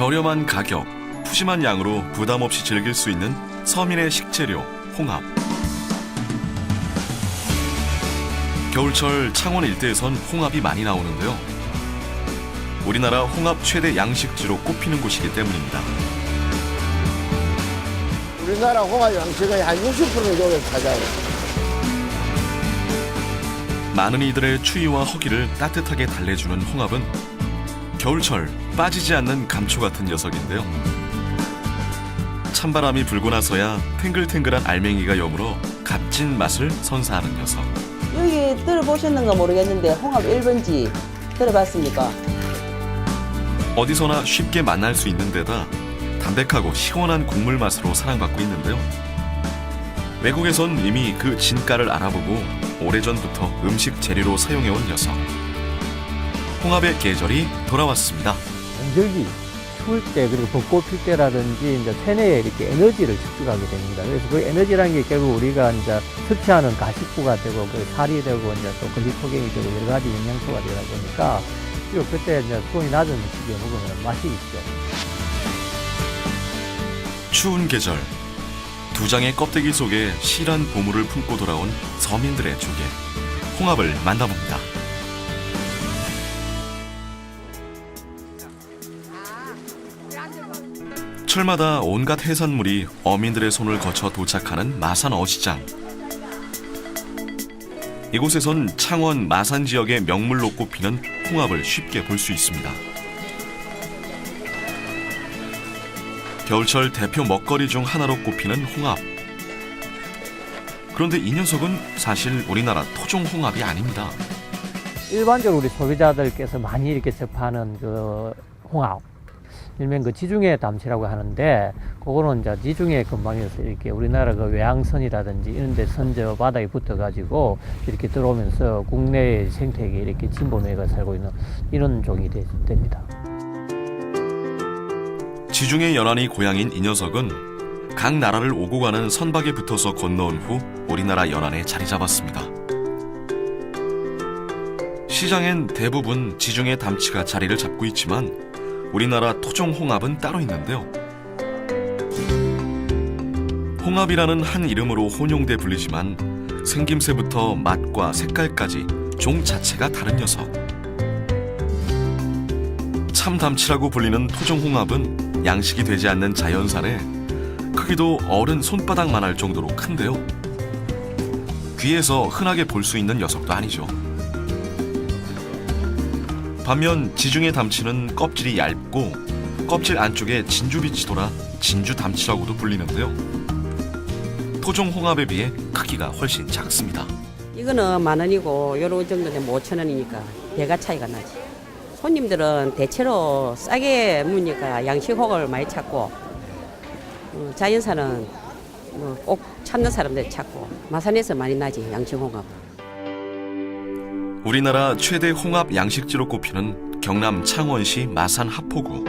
저렴한 가격, 푸짐한 양으로 부담 없이 즐길 수 있는 서민의 식재료, 홍합. 겨울철 창원 일대에선 홍합이 많이 나오는데요. 우리나라 홍합 최대 양식지로 꼽히는 곳이기 때문입니다. 우리나라 홍합 양식의 한 60% 정도를 차지하고. 많은 이들의 추위와 허기를 따뜻하게 달래주는 홍합은 겨울철 빠지지 않는 감초 같은 녀석인데요. 찬바람이 불고 나서야 탱글탱글한 알맹이가 여물어 값진 맛을 선사하는 녀석. 여기 들어보셨는가 모르겠는데 홍합 1번지 들어봤습니까? 어디서나 쉽게 만날 수 있는 데다 담백하고 시원한 국물 맛으로 사랑받고 있는데요. 외국에선 이미 그 진가를 알아보고 오래전부터 음식 재료로 사용해온 녀석. 홍합의 계절이 돌아왔습니다. 건절기, 추울 때 그리고 벚꽃 필 때라든지 이제 체내에 이렇게 에너지를 축적하게 됩니다. 그래서 그 에너지라는 게 결국 우리가 이제 섭취하는 가식부가 되고 그 살이 되고 이제 또 글리코겐이 되고 여러 가지 영양소가 되다 보니까 그리고 그때 이제 수온이 낮은 시기에 먹으면 맛이 있죠. 추운 계절, 두 장의 껍데기 속에 실한 보물을 품고 돌아온 서민들의 조개, 홍합을 만나봅니다. 철마다 온갖 해산물이 어민들의 손을 거쳐 도착하는 마산 어시장. 이곳에선 창원 마산 지역의 명물로 꼽히는 홍합을 쉽게 볼 수 있습니다. 겨울철 대표 먹거리 중 하나로 꼽히는 홍합. 그런데 이 녀석은 사실 우리나라 토종 홍합이 아닙니다. 일반적으로 우리 소비자들께서 많이 이렇게 접하는 그 홍합, 일명 그 지중해 담치라고 하는데, 그거는 이제 지중해 근방에서 이렇게 우리나라 그 외항선이라든지 이런 데 선저 바닥에 붙어가지고 이렇게 들어오면서 국내 생태계에 이렇게 침범해가 살고 있는 이런 종이 됩니다. 지중해 연안이 고향인 이 녀석은 각 나라를 오고 가는 선박에 붙어서 건너온 후 우리나라 연안에 자리 잡았습니다. 시장엔 대부분 지중해 담치가 자리를 잡고 있지만 우리나라 토종 홍합은 따로 있는데요. 홍합이라는 한 이름으로 혼용돼 불리지만 생김새부터 맛과 색깔까지 종 자체가 다른 녀석. 참담치라고 불리는 토종 홍합은 양식이 되지 않는 자연산에 크기도 어른 손바닥만 할 정도로 큰데요. 귀에서 흔하게 볼 수 있는 녀석도 아니죠. 반면 지중해 담치는 껍질이 얇고 껍질 안쪽에 진주빛이 돌아 진주 담치라고도 불리는데요. 토종 홍합에 비해 크기가 훨씬 작습니다. 이거는 10,000원이고 요런 정도는 5,000원이니까 배가 차이가 나지. 손님들은 대체로 싸게 무니까 양식홍을 많이 찾고, 자연산은 꼭 찾는 사람들이 찾고, 마산에서 많이 나지 양식홍합. 우리나라 최대 홍합 양식지로 꼽히는 경남 창원시 마산 하포구.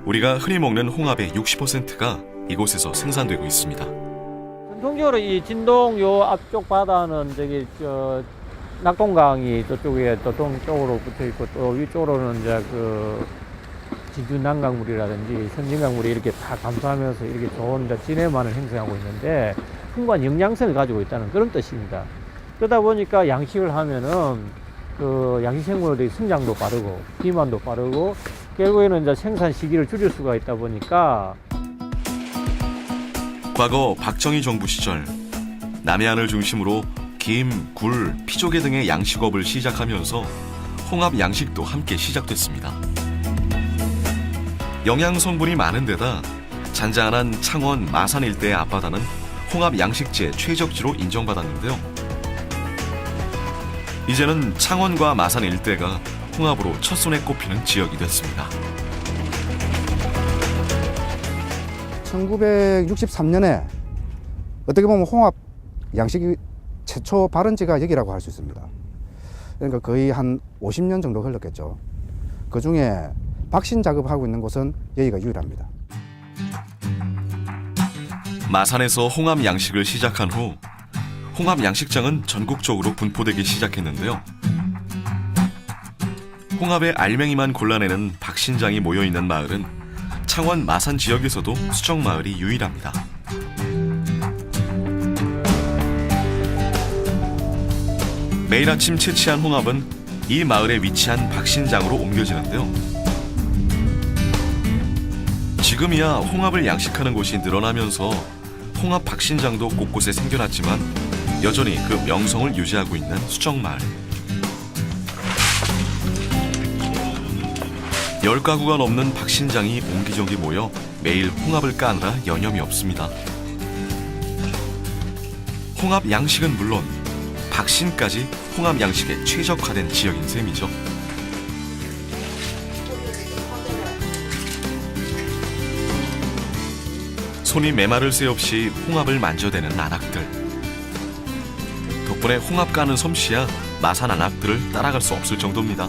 우리가 흔히 먹는 홍합의 60%가 이곳에서 생산되고 있습니다. 전통적으로 이 진동 요 앞쪽 바다는 저기 낙동강이 저쪽에 또 동쪽으로 붙어 있고, 또 위쪽으로는 이제 그 진주 난강물이라든지 선진강물이 이렇게 다 감싸면서 이렇게 좋은 이제 진해만을 형성하고 있는데 풍부한 영양성을 가지고 있다는 그런 뜻입니다. 그러다 보니까 양식을 하면은 그 양식생물의 성장도 빠르고 비만도 빠르고 결국에는 이제 생산 시기를 줄일 수가 있다 보니까. 과거 박정희 정부 시절 남해안을 중심으로 김, 굴, 피조개 등의 양식업을 시작하면서 홍합 양식도 함께 시작됐습니다. 영양 성분이 많은 데다 잔잔한 창원, 마산 일대의 앞바다는 홍합 양식지의 최적지로 인정받았는데요. 이제는 창원과 마산 일대가 홍합으로 첫손에 꼽히는 지역이 됐습니다. 1963년에 어떻게 보면 홍합 양식이 최초 발원지가 여기라고 할 수 있습니다. 그러니까 거의 한 50년 정도 흘렀겠죠. 그 중에 박신 작업하고 있는 곳은 여기가 유일합니다. 마산에서 홍합 양식을 시작한 후 홍합 양식장은 전국적으로 분포되기 시작했는데요. 홍합의 알맹이만 골라내는 박신장이 모여있는 마을은 창원 마산 지역에서도 수정마을이 유일합니다. 매일 아침 채취한 홍합은 이 마을에 위치한 박신장으로 옮겨지는데요. 지금이야 홍합을 양식하는 곳이 늘어나면서 홍합 박신장도 곳곳에 생겨났지만 여전히 그 명성을 유지하고 있는 수정마을. 10가구가 넘는 박신장이 옹기종기 모여 매일 홍합을 까느라 여념이 없습니다. 홍합 양식은 물론 박신까지 홍합 양식에 최적화된 지역인 셈이죠. 손이 메마를 새 없이 홍합을 만져대는 안악들. 덕분에 홍합 까는 솜씨야 마산 안악들을 따라갈 수 없을 정도입니다.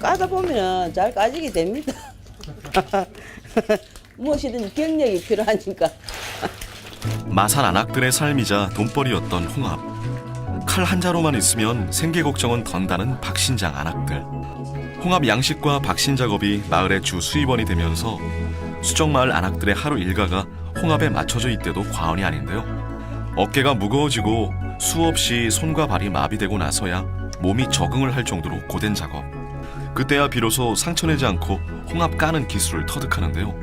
까다 보면 잘 까지게 됩니다. 무엇이든 경력이 필요하니까. 마산 안악들의 삶이자 돈벌이였던 홍합. 칼 한 자루만 있으면 생계 걱정은 던다는 박신장 안악들. 홍합 양식과 박신 작업이 마을의 주 수입원이 되면서 수정마을 안악들의 하루 일과가 홍합에 맞춰져 있대도 과언이 아닌데요. 어깨가 무거워지고 수없이 손과 발이 마비되고 나서야 몸이 적응을 할 정도로 고된 작업. 그때야 비로소 상처내지 않고 홍합 까는 기술을 터득하는데요.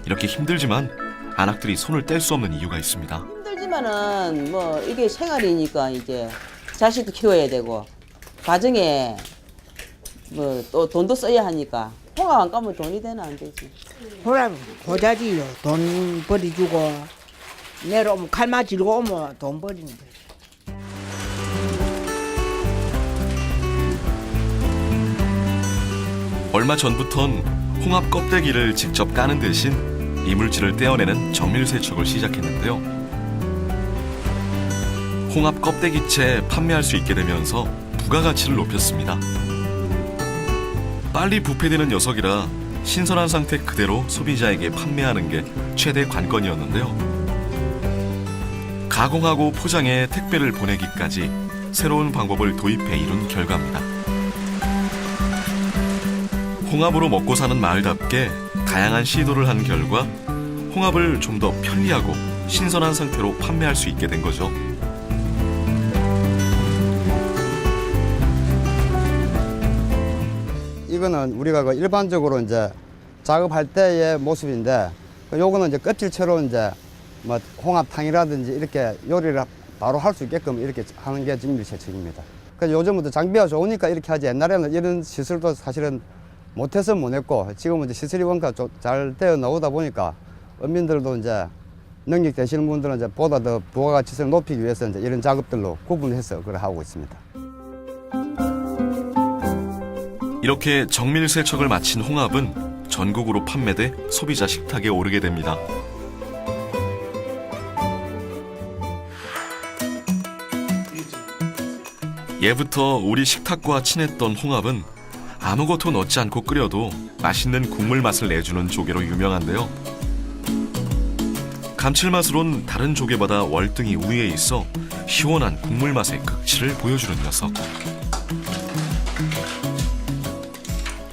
이렇게 힘들지만 안악들이 손을 뗄 수 없는 이유가 있습니다. 힘들지만은 뭐 이게 생활이니까 이제 자식도 키워야 되고 가정에 뭐 또 돈도 써야 하니까 홍합 안 까면 돈이 되나 안 되지. 호랑 고자리요. 돈 버리주고 내려오면 칼 맞으러 오면 돈 버리는 거지. 얼마 전부턴 홍합 껍데기를 직접 까는 대신 이물질을 떼어내는 정밀세척을 시작했는데요. 홍합 껍데기채 판매할 수 있게 되면서 부가가치를 높였습니다. 빨리 부패되는 녀석이라 신선한 상태 그대로 소비자에게 판매하는 게 최대 관건이었는데요. 가공하고 포장해 택배를 보내기까지 새로운 방법을 도입해 이룬 결과입니다. 홍합으로 먹고 사는 마을답게 다양한 시도를 한 결과 홍합을 좀 더 편리하고 신선한 상태로 판매할 수 있게 된 거죠. 이거는 우리가 그 일반적으로 이제 작업할 때의 모습인데, 요거는 이제 껍질채로 이제 뭐 홍합탕이라든지 이렇게 요리를 바로 할 수 있게끔 이렇게 하는 게 정밀세척입니다. 그래서 요즘부터 장비가 좋으니까 이렇게 하지, 옛날에는 이런 시설도 사실은 못해서 못했고, 지금은 이제 시설이 원가 잘 되어 나오다 보니까 어민들도 이제 능력 되시는 분들은 이제 보다 더 부가가치성을 높이기 위해서 이제 이런 작업들로 구분해서 그걸 하고 있습니다. 이렇게 정밀 세척을 마친 홍합은 전국으로 판매돼 소비자 식탁에 오르게 됩니다. 예부터 우리 식탁과 친했던 홍합은 아무것도 넣지 않고 끓여도 맛있는 국물 맛을 내주는 조개로 유명한데요. 감칠맛으론 다른 조개보다 월등히 우위에 있어 시원한 국물 맛의 극치를 보여주는 녀석.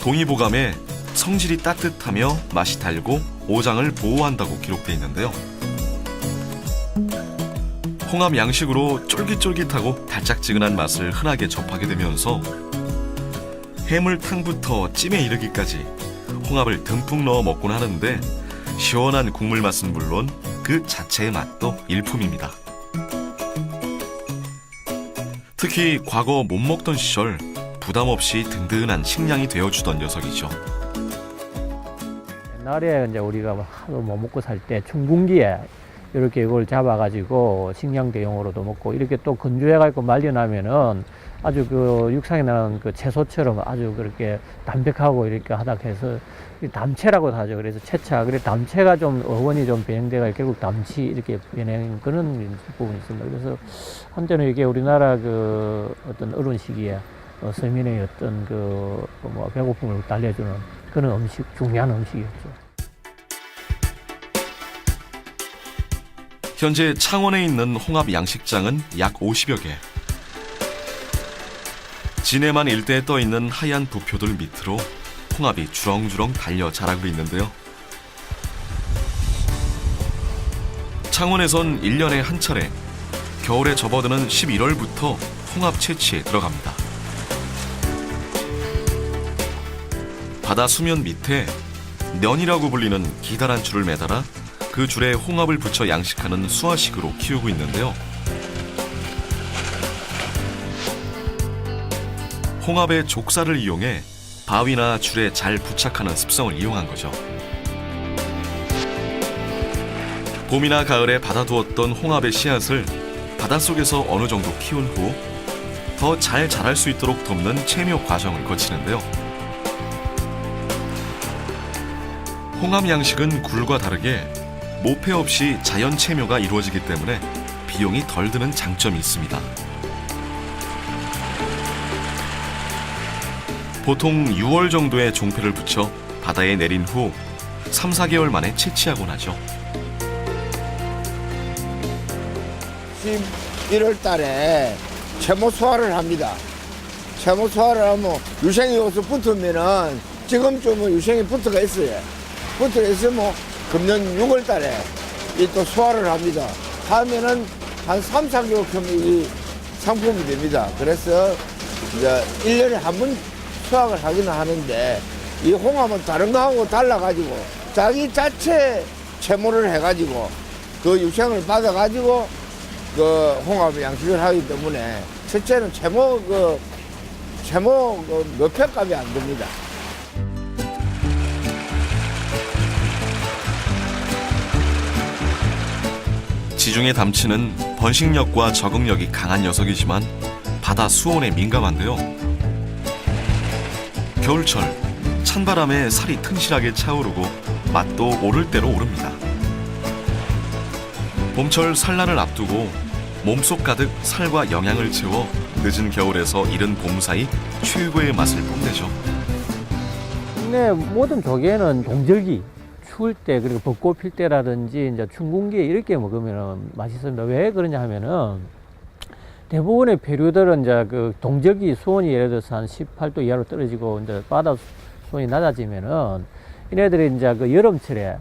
동의보감에 성질이 따뜻하며 맛이 달고 오장을 보호한다고 기록돼 있는데요. 홍합 양식으로 쫄깃쫄깃하고 달짝지근한 맛을 흔하게 접하게 되면서 해물탕부터 찜에 이르기까지 홍합을 듬뿍 넣어 먹곤 하는데 시원한 국물 맛은 물론 그 자체의 맛도 일품입니다. 특히 과거 못 먹던 시절 부담 없이 든든한 식량이 되어주던 녀석이죠. 옛날에 이제 우리가 하도 못 먹고 살 때 춘궁기에 이렇게 이걸 잡아가지고 식량 대용으로도 먹고, 이렇게 또 건조해가지고 말려나면은 아주 그 육상에 나는 그 채소처럼 아주 그렇게 담백하고 이렇게 하다 해서 담채라고 하죠. 그래서 채차. 그래 담채가 좀 어원이 좀 변형돼가 결국 담치 이렇게 변형 그런 부분이 있습니다. 그래서 한때는 이게 우리나라 그 어떤 어려운 시기에 서민의 어떤 그 뭐 배고픔을 달래주는 그런 음식, 중요한 음식이었죠. 현재 창원에 있는 홍합 양식장은 약 50여 개. 진해만 일대에 떠 있는 하얀 부표들 밑으로 홍합이 주렁주렁 달려 자라고 있는데요. 창원에선 1년에 한 차례 겨울에 접어드는 11월부터 홍합 채취에 들어갑니다. 바다 수면 밑에 년이라고 불리는 기다란 줄을 매달아 그 줄에 홍합을 붙여 양식하는 수화식으로 키우고 있는데요. 홍합의 족살을 이용해 바위나 줄에 잘 부착하는 습성을 이용한 거죠. 봄이나 가을에 받아두었던 홍합의 씨앗을 바닷속에서 어느 정도 키운 후 더 잘 자랄 수 있도록 돕는 채묘 과정을 거치는데요. 홍합 양식은 굴과 다르게 모패 없이 자연 채묘가 이루어지기 때문에 비용이 덜 드는 장점이 있습니다. 보통 6월 정도에 종패를 붙여 바다에 내린 후 3, 4개월 만에 채취하곤 하죠. 11월 달에 채모 소화를 합니다. 채모 소화를 하면 유생이 여기서 붙으면은 지금쯤은 유생이 붙어가 있어요. 붙어가 있으면 금년 6월 달에 이 또 소화를 합니다. 하면은 한 3, 4개월 켜면 이 상품이 됩니다. 그래서 이제 1년에 한 번 수확을 하기는 하는데 이 홍합은 다른 거하고 달라가지고 자기 자체 채모를 해가지고 그 유생을 받아가지고 그 홍합 양식을 하기 때문에 첫째는 채모 몇 평값이 안 됩니다. 지중해 담치는 번식력과 적응력이 강한 녀석이지만 바다 수온에 민감한데요. 겨울철 찬바람에 살이 튼실하게 차오르고 맛도 오를 대로 오릅니다. 봄철 산란을 앞두고 몸속 가득 살과 영양을 채워 늦은 겨울에서 이른 봄 사이 최고의 맛을 뽐내죠. 국내 모든 조개는 동절기, 추울 때 그리고 벚꽃 필 때라든지 이제 춘궁기에 이렇게 먹으면 맛있습니다. 왜 그러냐 하면은 대부분의 페류들은 이제 그 동절기 수온이 예를 들어서 한 18도 이하로 떨어지고 이제 바다 수온이 낮아지면은 얘네들이 이제 그 여름철에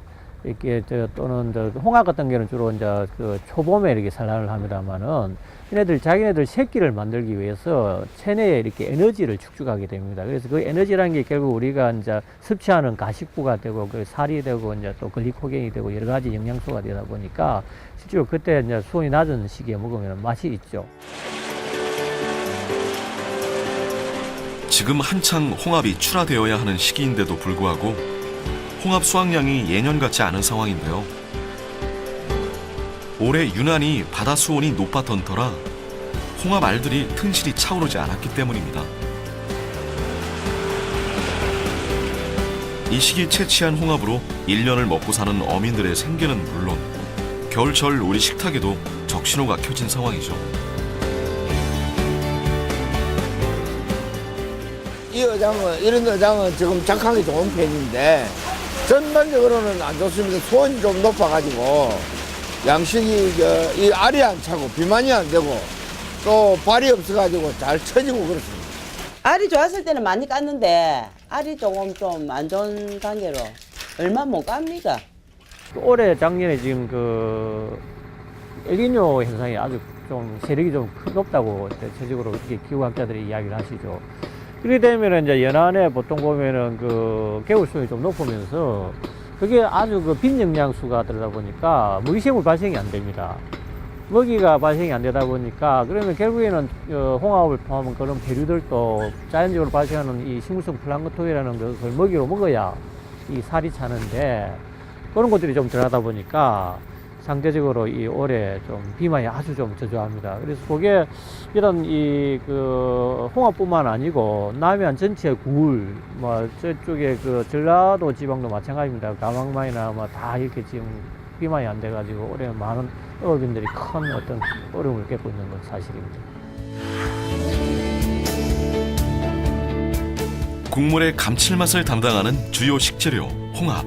이렇게 또는 홍합 같은 경우는 주로 이제 그 초봄에 이렇게 산란을 합니다만은 얘네들 자기네들 새끼를 만들기 위해서 체내에 이렇게 에너지를 축적하게 됩니다. 그래서 그 에너지라는 게 결국 우리가 이제 섭취하는 가식부가 되고 그 살이 되고 이제 또 글리코겐이 되고 여러 가지 영양소가 되다 보니까 실제로 그때 이제 수온이 낮은 시기에 먹으면 맛이 있죠. 지금 한창 홍합이 출하되어야 하는 시기인데도 불구하고 홍합 수확량이 예년 같지 않은 상황인데요. 올해 유난히 바다 수온이 높았던 터라 홍합 알들이 튼실히 차오르지 않았기 때문입니다. 이 시기 채취한 홍합으로 1년을 먹고 사는 어민들의 생계는 물론 겨울철 우리 식탁에도 적신호가 켜진 상황이죠. 이런 어장은 지금 작황이 좋은 편인데 전반적으로는 안 좋습니다. 수온이 좀 높아가지고 양식이 이 알이 안 차고 비만이 안 되고 또 발이 없어가지고 잘 처지고 그렇습니다. 알이 좋았을 때는 많이 깠는데 알이 조금 좀 안 좋은 단계로 얼마 못 깝니까? 올해 작년에 지금 그 엘니뇨 현상이 아주 좀 세력이 좀 높다고 대체적으로 이렇게 기후학자들이 이야기를 하시죠. 그렇게 되면 이제 연안에 보통 보면은 그 개울 수온이 좀 높으면서 그게 아주 그 빈영양수가 들어다 보니까 먹이식물 발생이 안 됩니다. 먹이가 발생이 안 되다 보니까 그러면 결국에는 홍합을 포함한 그런 배류들도 자연적으로 발생하는 이 식물성 플랑크톤이라는 것을 먹이로 먹어야 이 살이 차는데 그런 것들이 좀 들어가다 보니까 상대적으로 이 올해 좀 비만이 아주 좀 저조합니다. 그래서 그게 이런 이 그 홍합뿐만 아니고 남해안 전체 굴, 뭐 저쪽에 그 전라도 지방도 마찬가지입니다. 가망만이나 뭐 다 이렇게 지금 비만이 안 돼가지고 올해 많은 어업인들이 큰 어떤 어려움을 겪고 있는 건 사실입니다. 국물의 감칠맛을 담당하는 주요 식재료 홍합.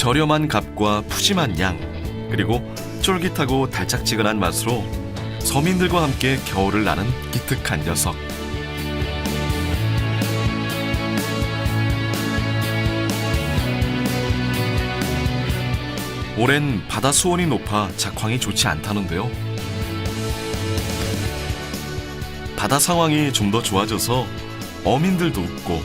저렴한 값과 푸짐한 양, 그리고 쫄깃하고 달짝지근한 맛으로 서민들과 함께 겨울을 나는 기특한 녀석. 올해는 바다 수온이 높아 작황이 좋지 않다는데요. 바다 상황이 좀 더 좋아져서 어민들도 웃고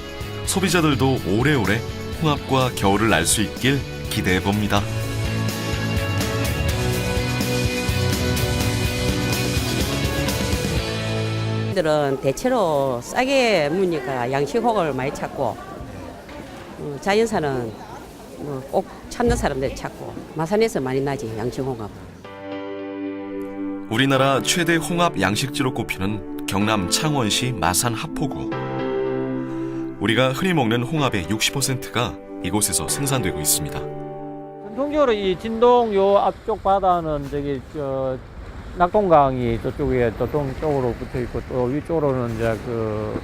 소비자들도 오래오래 홍합과 겨울을 날 수 있길 기대해 봅니다. 들은 대체로 싸게 무니까 양식홍을 많이 찾고 자연산은 꼭 찾는 사람들이 찾고 마산에서 많이 나지 양식홍합. 우리나라 최대 홍합 양식지로 꼽히는 경남 창원시 마산 하포구. 우리가 흔히 먹는 홍합의 60%가 이곳에서 생산되고 있습니다. 전통적으로 이 진동 요 앞쪽 바다는 저기 낙동강이 저쪽에 또 동쪽으로 붙어 있고 또 위쪽으로는 이제 그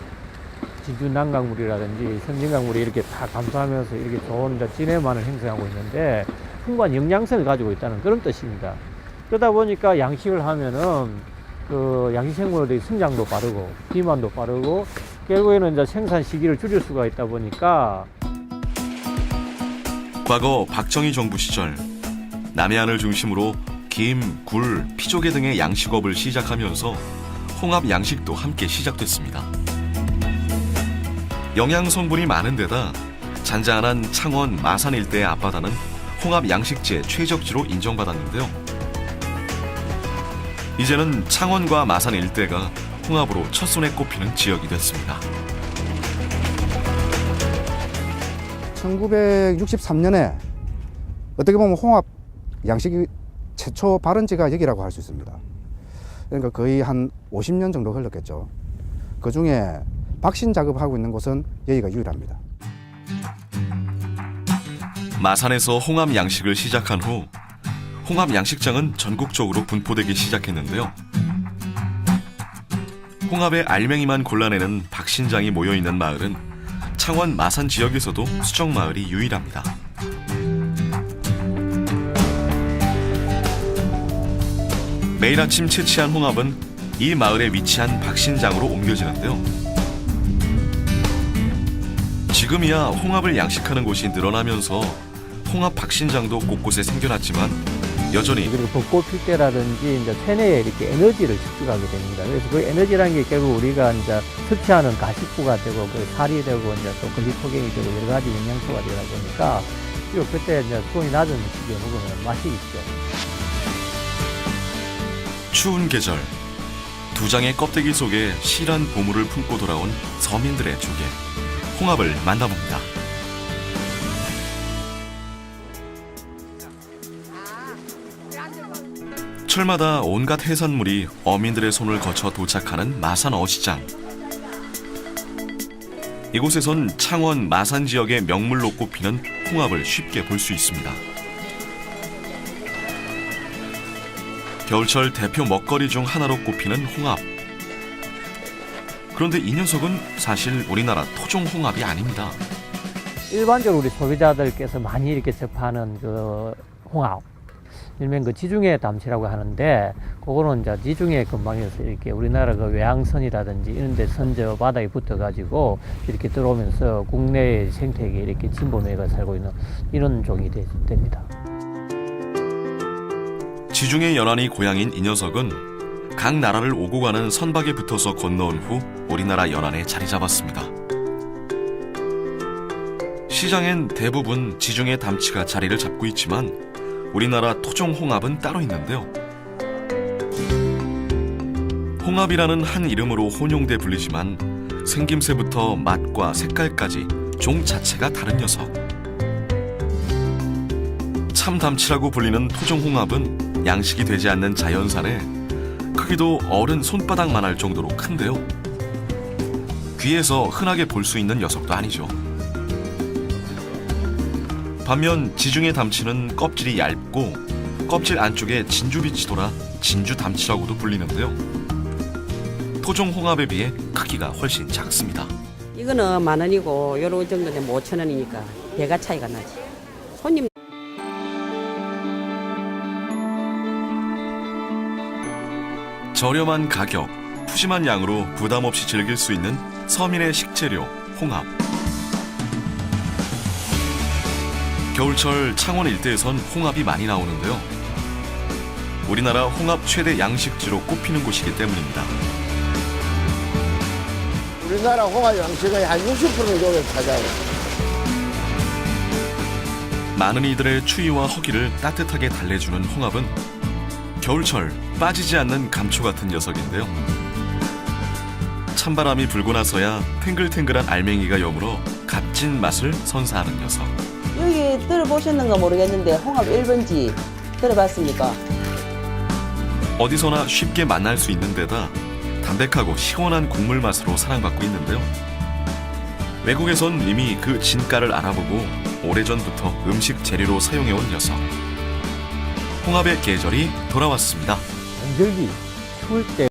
진주 난강물이라든지 선진강물이 이렇게 다 감싸면서 이렇게 좋은 이제 진해만을 형성하고 있는데 풍부한 영양성을 가지고 있다는 그런 뜻입니다. 그러다 보니까 양식을 하면은 그 양식생물의 성장도 빠르고 비만도 빠르고 결국에는 이제 생산 시기를 줄일 수가 있다 보니까. 과거 박정희 정부 시절 남해안을 중심으로 김, 굴, 피조개 등의 양식업을 시작하면서 홍합 양식도 함께 시작됐습니다. 영양 성분이 많은 데다 잔잔한 창원, 마산 일대의 앞바다는 홍합 양식지의 최적지로 인정받았는데요. 이제는 창원과 마산 일대가 홍합으로 첫손에 꼽히는 지역이 됐습니다. 1963년에 어떻게 보면 홍합 양식이 최초 발원지가 여기라고 할 수 있습니다. 그러니까 거의 한 50년 정도 흘렀겠죠. 그 중에 박신 작업하고 있는 곳은 여기가 유일합니다. 마산에서 홍합 양식을 시작한 후 홍합 양식장은 전국적으로 분포되기 시작했는데요. 홍합의 알맹이만 골라내는 박신장이 모여있는 마을은 창원 마산 지역에서도 수정마을이 유일합니다. 매일 아침 채취한 홍합은 이 마을에 위치한 박신장으로 옮겨지는데요. 지금이야 홍합을 양식하는 곳이 늘어나면서 홍합 박신장도 곳곳에 생겨났지만 여전히 그리고 벚꽃 필 때라든지 이제 체내에 이렇게 에너지를 축적하게 됩니다. 그래서 그 에너지라는 게 결국 우리가 이제 섭취하는 가식부가 되고 그 살이 되고 이제 또 글리코겐이 되고 여러 가지 영양소가 되다 보니까 비록 그때 이제 수온이 낮은 시기에 먹으면 맛이 있죠. 추운 계절 두 장의 껍데기 속에 실한 보물을 품고 돌아온 서민들의 조개 홍합을 만나봅니다. 철마다 온갖 해산물이 어민들의 손을 거쳐 도착하는 마산 어시장. 이곳에선 창원, 마산 지역의 명물로 꼽히는 홍합을 쉽게 볼 수 있습니다. 겨울철 대표 먹거리 중 하나로 꼽히는 홍합. 그런데 이 녀석은 사실 우리나라 토종 홍합이 아닙니다. 일반적으로 우리 소비자들께서 많이 이렇게 접하는 그 홍합, 일명 그 지중해 담치라고 하는데, 그거는 이제 지중해 근방에서 이렇게 우리나라 그 외항선이라든지 이런 데 선저 바다에 붙어가지고 이렇게 들어오면서 국내의 생태계에 이렇게 침범해가 살고 있는 이런 종이 됩니다. 지중해 연안이 고향인 이 녀석은 각 나라를 오고 가는 선박에 붙어서 건너온 후 우리나라 연안에 자리 잡았습니다. 시장엔 대부분 지중해 담치가 자리를 잡고 있지만 우리나라 토종 홍합은 따로 있는데요. 홍합이라는 한 이름으로 혼용돼 불리지만 생김새부터 맛과 색깔까지 종 자체가 다른 녀석. 참담치라고 불리는 토종 홍합은 양식이 되지 않는 자연산에 크기도 어른 손바닥만 할 정도로 큰데요. 귀에서 흔하게 볼 수 있는 녀석도 아니죠. 반면 지중해 담치는 껍질이 얇고 껍질 안쪽에 진주빛이 돌아 진주담치라고도 불리는데요. 토종 홍합에 비해 크기가 훨씬 작습니다. 이거는 10,000원이고 요런 정도는 5,000원이니까 배가 차이가 나지. 손님 저렴한 가격, 푸짐한 양으로 부담 없이 즐길 수 있는 서민의 식재료, 홍합. 겨울철 창원 일대에선 홍합이 많이 나오는데요. 우리나라 홍합 최대 양식지로 꼽히는 곳이기 때문입니다. 우리나라 홍합 양식의 한 60% 정도 차지하고. 많은 이들의 추위와 허기를 따뜻하게 달래주는 홍합은 겨울철 빠지지 않는 감초 같은 녀석인데요. 찬바람이 불고 나서야 탱글탱글한 알맹이가 여물어 값진 맛을 선사하는 녀석. 여기 들어보셨는가 모르겠는데 홍합 1번지 들어봤습니까? 어디서나 쉽게 만날 수 있는 데다 담백하고 시원한 국물 맛으로 사랑받고 있는데요. 외국에선 이미 그 진가를 알아보고 오래전부터 음식 재료로 사용해온 녀석. 홍합의 계절이 돌아왔습니다. 간절기 추울 때